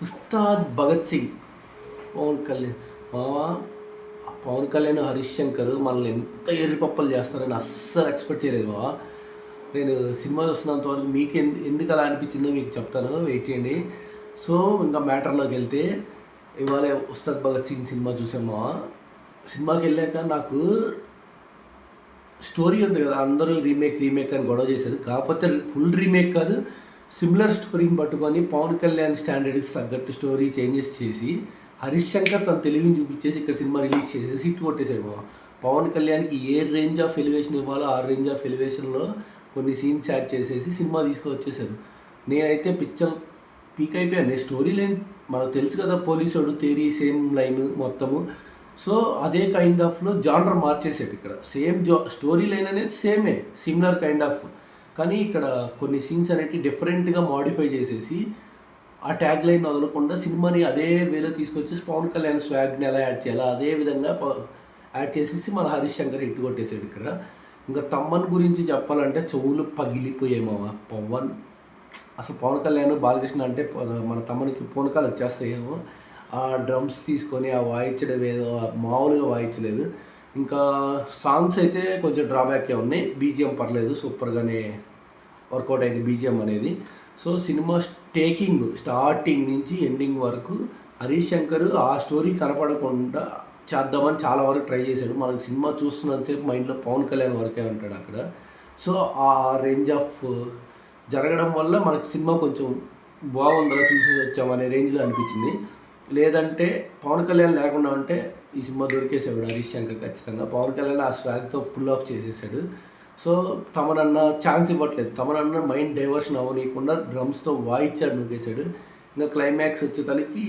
ఉస్తాద్ భగత్ సింగ్, పవన్ కళ్యాణ్. మావా, పవన్ కళ్యాణ్, హరీష్ శంకర్ మనల్ని ఎంత ఎర్రిపప్పలు చేస్తారని అస్సలు ఎక్స్పెక్ట్ చేయలేదు మావా. నేను సినిమా చూస్తున్నంత వరకు మీకు ఎందుకు అలా అనిపించిందో మీకు చెప్తాను, వెయిట్ చేయండి. సో ఇంకా మ్యాటర్లోకి వెళ్తే, ఇవాళ ఉస్తాద్ భగత్ సింగ్ సినిమా చూసాం మావా. సినిమాకి వెళ్ళాక నాకు స్టోరీ ఉంది కదా, అందరూ రీమేక్ అని గొడవ చేశారు. కాకపోతే ఫుల్ రీమేక్ కాదు, సిమిలర్ స్టోరీని పట్టుకొని పవన్ కళ్యాణ్ స్టాండర్డ్కి తగ్గట్టు స్టోరీ చేంజెస్ చేసి హరీష్ శంకర్ తన తెలివిని చూపించేసి ఇక్కడ సినిమా రిలీజ్ చేసేసి హిట్ కొట్టేశాడు మా. పవన్ కళ్యాణ్కి ఏ రేంజ్ ఆఫ్ ఎలివేషన్ ఇవ్వాలో ఆ రేంజ్ ఆఫ్ ఎలివేషన్లో కొన్ని సీన్స్ యాడ్ చేసేసి సినిమా తీసుకొచ్చేసారు. నేనైతే పిక్చర్ పీక్ అయిపోయాను. స్టోరీ లైన్ మనకు తెలుసు కదా, పోలీసుడు తేరీ సేమ్ లైన్ మొత్తము. సో అదే కైండ్ ఆఫ్లో జానర్ మార్చేసాడు. ఇక్కడ సేమ్ స్టోరీ లైన్ అనేది సేమే, సిమిలర్ కైండ్ ఆఫ్. కానీ ఇక్కడ కొన్ని సీన్స్ అనేవి డిఫరెంట్గా మాడిఫై చేసేసి ఆ ట్యాగ్ లైన్ వదలకుండా సినిమాని అదే వేలో తీసుకొచ్చేసి పవన్ కళ్యాణ్ స్వాగ్ని ఎలా యాడ్ చేయాలో అదే విధంగా యాడ్ చేసేసి మన హరీష్ శంకర్ హిట్ కొట్టేశాడు ఇక్కడ. ఇంకా తమ్మన్ గురించి చెప్పాలంటే చెవులు పగిలిపోయామా. అసలు పవన్ కళ్యాణ్ బాలకృష్ణ అంటే మన తమ్మనికి పూనకాలు వచ్చేస్తాయేమో. ఆ డ్రమ్స్ తీసుకొని ఆ వాయించడం ఏదో మామూలుగా వాయించలేదు. ఇంకా సాంగ్స్ అయితే కొంచెం డ్రాబ్యాకే ఉన్నాయి. బీజిఎం పర్లేదు, సూపర్గానే వర్కౌట్ అయింది బీజిఎం అనేది. సో సినిమా స్టార్టింగ్ నుంచి ఎండింగ్ వరకు హరీష్ శంకర్ ఆ స్టోరీ కనపడకుండా చేద్దామని చాలా వరకు ట్రై చేశాడు. మనకు సినిమా చూస్తున్నంతసేపు మైండ్లో పవన్ కళ్యాణ్ వరకే ఉంటాడు అక్కడ. సో ఆ రేంజ్ ఆఫ్ జరగడం వల్ల మనకు సినిమా కొంచెం బాగుందా చూసేసి వచ్చామనే రేంజ్లో అనిపించింది. లేదంటే పవన్ కళ్యాణ్ లేకుండా ఉంటే ఈ సినిమా దొరికేసాడు హరీష్ శంకర్ ఖచ్చితంగా. పవన్ కళ్యాణ్ ఆ స్వాగ్తో పుల్ ఆఫ్ చేసేసాడు. సో తమనన్న ఛాన్స్ ఇవ్వట్లేదు, తమనన్న మైండ్ డైవర్షన్ అవ్వనీయకుండా డ్రమ్స్తో వాయిచ్చాడు, నూకేశాడు. ఇంకా క్లైమాక్స్ వచ్చేతలకి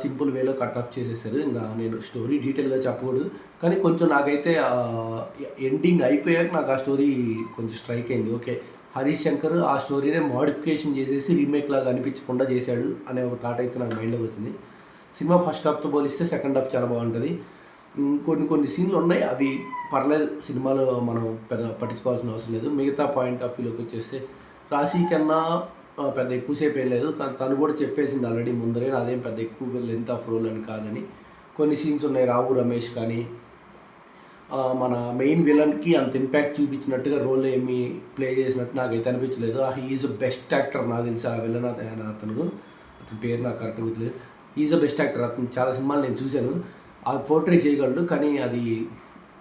సింపుల్ వేలో కట్ ఆఫ్ చేసేసారు. ఇంకా నేను స్టోరీ డీటెయిల్గా చెప్పకూడదు, కానీ కొంచెం నాకైతే ఎండింగ్ అయిపోయాక నాకు ఆ స్టోరీ కొంచెం స్ట్రైక్ అయింది. ఓకే, హరీష్ శంకర్ ఆ స్టోరీనే మోడిఫికేషన్ చేసేసి రీమేక్ లాగా అనిపించకుండా చేశాడు అనే ఒక థాట్ అయితే నాకు మైండ్లోకి వచ్చింది. సినిమా ఫస్ట్ హాఫ్తో పోలిస్తే సెకండ్ హాఫ్ చాలా బాగుంటుంది. కొన్ని సీన్లు ఉన్నాయి, అవి పర్లేదు, సినిమాలో మనం పెద్ద పట్టించుకోవాల్సిన అవసరం లేదు. మిగతా పాయింట్ ఆఫ్ వ్యూలోకి వచ్చేస్తే రాశి కన్నా పెద్ద ఎక్కువసేపు ఏం లేదు, కానీ తను కూడా చెప్పేసింది ఆల్రెడీ ముందరే, అదేం పెద్ద ఎక్కువ లెంత్ ఆఫ్ రోల్ అని కాదని. కొన్ని సీన్స్ ఉన్నాయి, రావు రమేష్ కానీ మన మెయిన్ విలన్కి అంత ఇంపాక్ట్ చూపించినట్టుగా రోల్ ఏమి ప్లే చేసినట్టు నాకైతే అనిపించలేదు. ఈజ్ బెస్ట్ యాక్టర్ నాకు తెలిసి ఆ విలన్ అతను పేరు నాకు కరెక్ట్ గుర్తులేదు. Is best actor. అతను చాలా సినిమాలు నేను చూశాను, అది పోర్ట్రే చేయగలడు, కానీ అది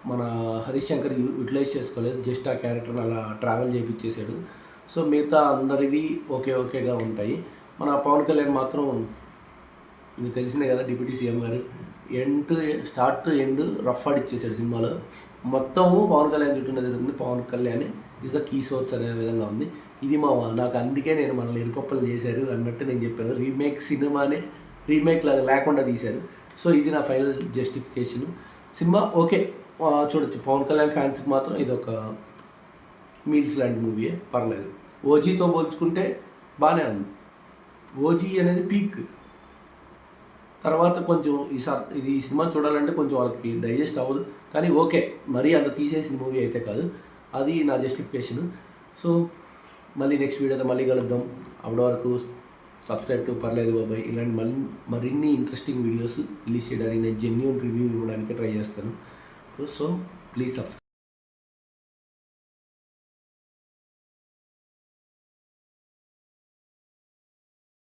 మన హరీష్ శంకర్ యూటిలైజ్ చేసుకోలేదు. జస్ట్ ఆ క్యారెక్టర్ని అలా ట్రావెల్ చేయించేసాడు. సో మిగతా అందరివి ఓకేగా ఉంటాయి. మన పవన్ కళ్యాణ్ మాత్రం మీకు తెలిసిందే కదా, డిప్యూటీ సీఎం గారు స్టార్ట్ టు ఎండ్ రఫ్ ఆడిచ్చేసాడు సినిమాలో. మొత్తము పవన్ కళ్యాణ్ చుట్టూనే జరుగుతుంది. Pawan Kalyan is the key source అనే విధంగా ఉంది. ఇది నాకు అందుకే నేను మనల్ని ఎరుపప్పలు చేశారు అన్నట్టు నేను చెప్పాను. రీమేక్ సినిమానే రీమేక్ లాగా లేకుండా తీశారు. సో ఇది నా ఫైనల్ జస్టిఫికేషన్. సినిమా ఓకే, చూడొచ్చు. పవన్ కళ్యాణ్ ఫ్యాన్స్కి మాత్రం ఇది ఒక మీల్స్ లాంటి మూవీయే, పర్లేదు. ఓజీతో పోల్చుకుంటే బాగానే ఉంది. ఓజీ అనేది పీక్. తర్వాత కొంచెం ఈ సినిమా చూడాలంటే కొంచెం వాళ్ళకి డైజెస్ట్ అవ్వదు, కానీ ఓకే, మరీ అంత తీసేసిన మూవీ అయితే కాదు. అది నా జస్టిఫికేషన్. సో మళ్ళీ నెక్స్ట్ వీడియోతో మళ్ళీ కలుద్దాం. అప్పటి వరకు సబ్స్క్రైబ్ టు పర్లేదు బాబాయ్. ఇలాంటి మరిన్ని ఇంట్రెస్టింగ్ వీడియోస్ రిలీజ్ చేయడానికి నేను జెన్యూన్ రివ్యూ ఇవ్వడానికి ట్రై చేస్తాను. So please subscribe.